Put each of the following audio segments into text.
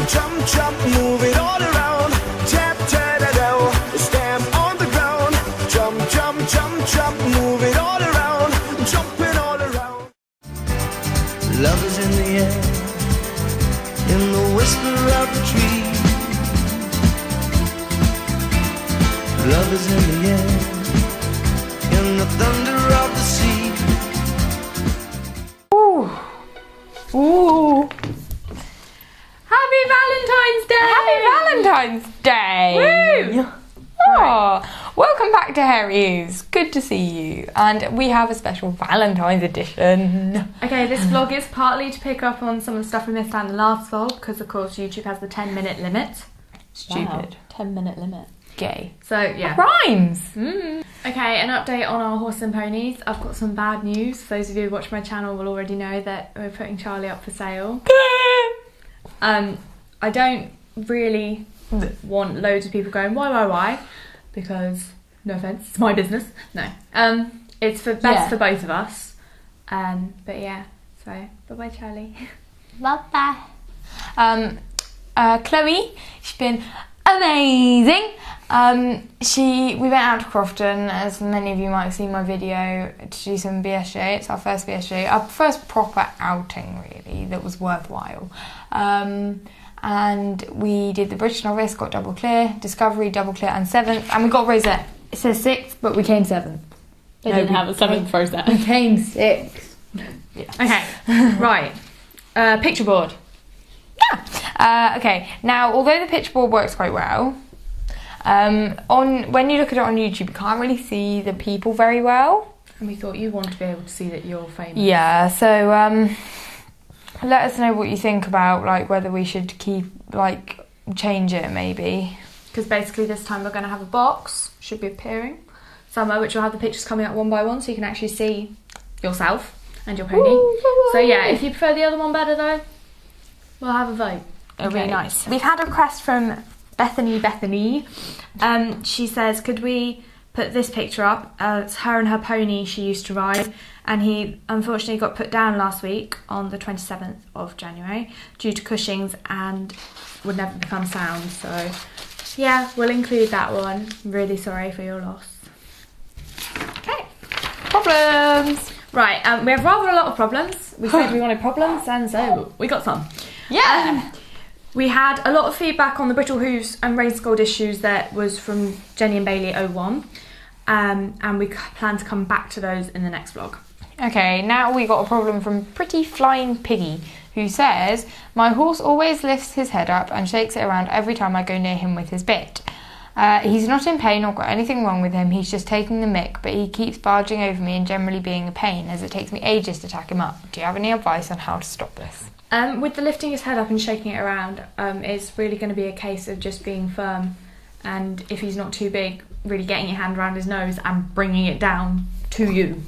Jump, jump, move it all around. Tap, ta-da-do, stamp on the ground. Jump, jump, jump, jump, move it all around. Jumping all around. Love is in the air, in the whisper of the tree. Love is in the air, in the thunder of the sea. Ooh. Ooh. Happy Valentine's Day! Happy Valentine's Day! Woo! Oh, welcome back to Hairy Hooves. Good to see you. And we have a special Valentine's edition. Okay, this vlog is partly to pick up on some of the stuff we missed out in the last vlog, because of course YouTube has the 10-minute limit. Stupid. Wow. 10-minute limit. Gay. So, yeah. Rhymes! Okay, an update on our horse and ponies. I've got some bad news. For those of you who watch my channel will already know that we're putting Charlie up for sale. I don't really want loads of people going, why? Because, no offence, it's my business. No. It's for best for both of us. But yeah, so bye-bye, Charlie. Bye-bye. Chloe, she's been amazing. We went out to Crofton, as many of you might have seen my video, to do some BSJ. It's our first BSJ, our first proper outing really that was worthwhile. And we did the British Novice, got double clear, Discovery, double clear, and 7th, and we got Rosette. It says 6th, but we came 7th. They didn't have a 7th Rosette. We came 6th. Yeah. Okay, right. Picture board. Yeah. Okay. Now, although the picture board works quite well, when you look at it on YouTube, you can't really see the people very well. And we thought you wanted to be able to see that you're famous. Yeah. So let us know what you think about whether we should change it maybe. Because basically this time we're going to have a box, should be appearing somewhere, which will have the pictures coming up one by one, so you can actually see yourself and your pony. So yeah, if you prefer the other one better though, we'll have a vote. It'll be nice. We've had a request from Bethany. She says, could we put this picture up? It's her and her pony she used to ride, and he unfortunately got put down last week on the 27th of January due to Cushing's and would never become sound. So yeah, we'll include that one. I'm really sorry for your loss. Okay. Problems. Right, we have rather a lot of problems. We said we wanted problems, and so we got some. Yeah. We had a lot of feedback on the brittle hooves and rain scald issues that was from Jenny and Bailey 01, and we plan to come back to those in the next vlog. Okay, now we got a problem from Pretty Flying Piggy, who says, my horse always lifts his head up and shakes it around every time I go near him with his bit. He's not in pain or got anything wrong with him, he's just taking the mick, but he keeps barging over me and generally being a pain, as it takes me ages to tack him up. Do you have any advice on how to stop this? With the lifting his head up and shaking it around, it's really going to be a case of just being firm, and if he's not too big, really getting your hand around his nose and bringing it down to you.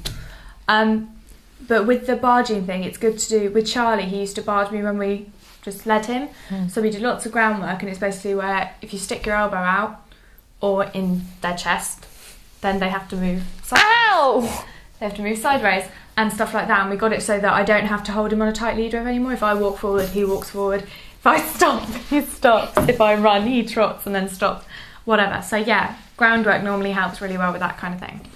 But with the barging thing, it's good to do. With Charlie, he used to barge me when we just led him, so we did lots of groundwork, and it's basically where if you stick your elbow out or in their chest, then they have to move sideways. Ow! They have to move sideways and stuff like that, and we got it so that I don't have to hold him on a tight lead rope anymore. If I walk forward, he walks forward. If I stop, he stops. If I run, he trots and then stops. Whatever. So yeah, groundwork normally helps really well with that kind of thing.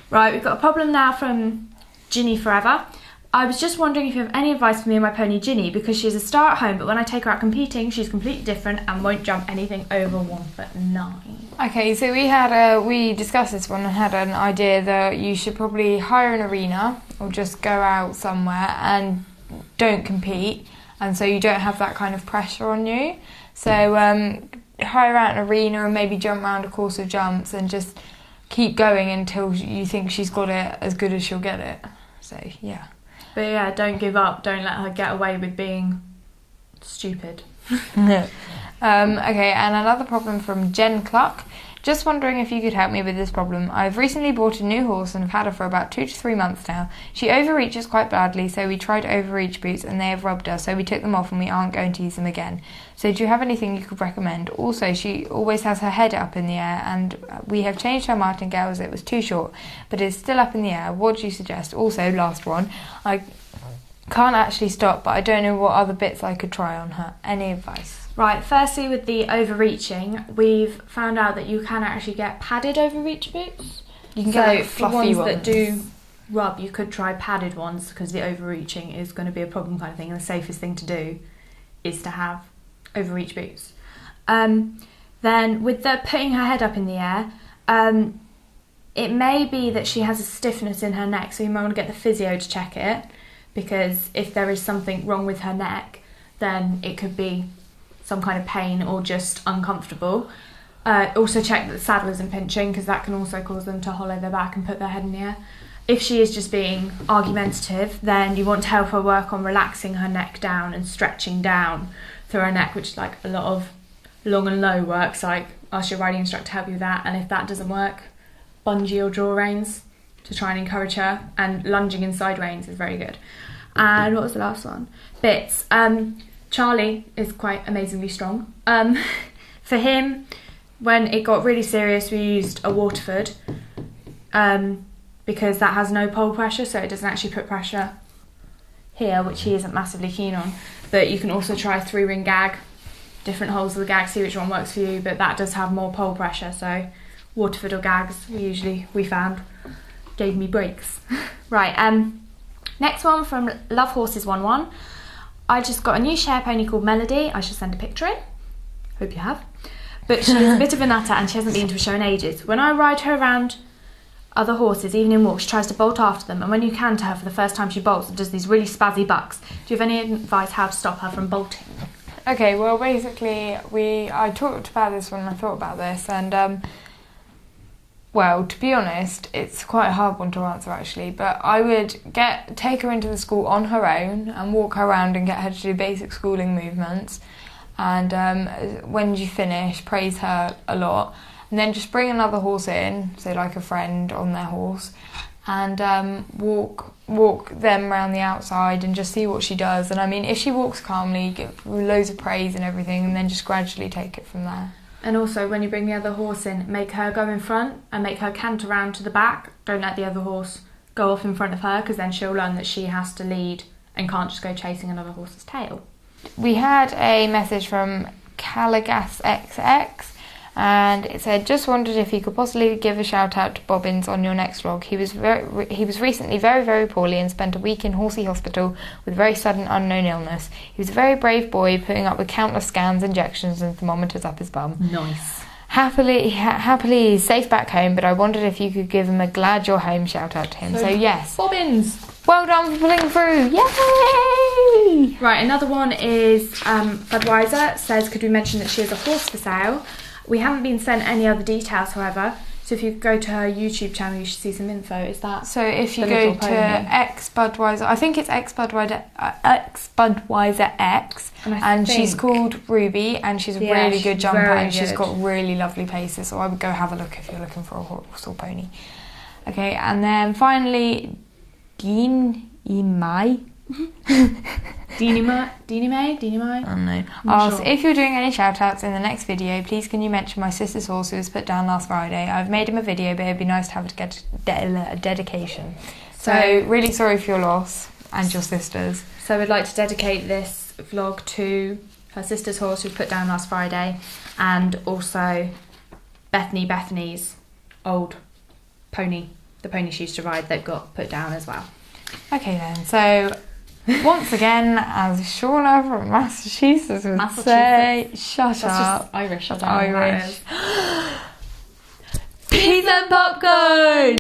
Right, we've got a problem now from Ginny Forever. I was just wondering if you have any advice for me and my pony Ginny, because she's a star at home, but when I take her out competing, she's completely different and won't jump anything over 1'9". Okay, so we discussed this one and had an idea that you should probably hire an arena or just go out somewhere and don't compete, and so you don't have that kind of pressure on you. So hire out an arena and maybe jump around a course of jumps and just keep going until you think she's got it as good as she'll get it. So yeah. But yeah, don't give up. Don't let her get away with being stupid. Okay, and another problem from Jen Cluck. Just wondering if you could help me with this problem. I've recently bought a new horse and have had her for about 2 to 3 months now. She overreaches quite badly, so we tried overreach boots and they have rubbed her, so we took them off and we aren't going to use them again. So do you have anything you could recommend? Also, she always has her head up in the air, and we have changed her martingale as it was too short, but it's still up in the air. What do you suggest? Also, last one, I can't actually stop, but I don't know what other bits I could try on her. Any advice? Right, firstly with the overreaching, we've found out that you can actually get padded overreach boots. You can get like for fluffy ones that do rub, you could try padded ones because the overreaching is going to be a problem kind of thing, and the safest thing to do is to have overreach boots. Then with the putting her head up in the air, it may be that she has a stiffness in her neck, so you might want to get the physio to check it, because if there is something wrong with her neck, then it could be some kind of pain or just uncomfortable. Also check that the saddle isn't pinching, because that can also cause them to hollow their back and put their head in the air. If she is just being argumentative, then you want to help her work on relaxing her neck down and stretching down through her neck, which is like a lot of long and low work, so like ask your riding instructor to help you with that. And if that doesn't work, bungee or draw reins to try and encourage her, and lunging in side reins is very good. And what was the last one? Bits. Charlie is quite amazingly strong. For him, when it got really serious, we used a Waterford, because that has no pole pressure, so it doesn't actually put pressure here, which he isn't massively keen on. But you can also try 3-ring gag, different holes of the gag, see which one works for you, but that does have more pole pressure, so Waterford or gags we found gave me breaks. Right, next one from Love Horses 11. I just got a new share pony called Melody. I shall send a picture in. Hope you have. But she's a bit of a nutter and she hasn't been to a show in ages. When I ride her around other horses, even in walks, she tries to bolt after them, and when you can to her for the first time she bolts and does these really spazzy bucks. Do you have any advice how to stop her from bolting? Okay, well basically I talked about this when I thought about this, and well, to be honest, it's quite a hard one to answer actually, but I would take her into the school on her own and walk her around and get her to do basic schooling movements, and when you finish, praise her a lot, and then just bring another horse in, say like a friend on their horse, and walk them around the outside and just see what she does. And I mean, if she walks calmly, give loads of praise and everything, and then just gradually take it from there. And also, when you bring the other horse in, make her go in front and make her canter round to the back. Don't let the other horse go off in front of her, because then she'll learn that she has to lead and can't just go chasing another horse's tail. We had a message from Caligas XX, and it said, just wondered if you could possibly give a shout out to Bobbins on your next vlog. He was recently very, very poorly and spent a week in Horsey Hospital with very sudden unknown illness. He was a very brave boy, putting up with countless scans, injections and thermometers up his bum. Nice. Happily he's safe back home, but I wondered if you could give him a glad you're home shout out to him. So yes. Bobbins! Well done for pulling through. Yay! Right, another one is Budweiser says, could we mention that she has a horse for sale? We haven't been sent any other details, however, so if you go to her YouTube channel, you should see some info. Is that? So if you go to X Budweiser, I think it's X Budweiser X, and she's called Ruby, and she's a really good jumper, and she's got really lovely paces. So I would go have a look if you're looking for a horse or pony. Okay, and then finally, Dean Imai. Deanie May? I don't know. Asks, if you're doing any shout outs in the next video, please can you mention my sister's horse who was put down last Friday? I've made him a video, but it'd be nice to have a dedication. So really sorry for your loss and your sister's. So we'd like to dedicate this vlog to her sister's horse who was put down last Friday, and also Bethany's old pony, the pony she used to ride, that got put down as well. Okay then, so once again, as Shauna from Massachusetts would say, shut up. Irish. That's Irish. Pizza and popcorn!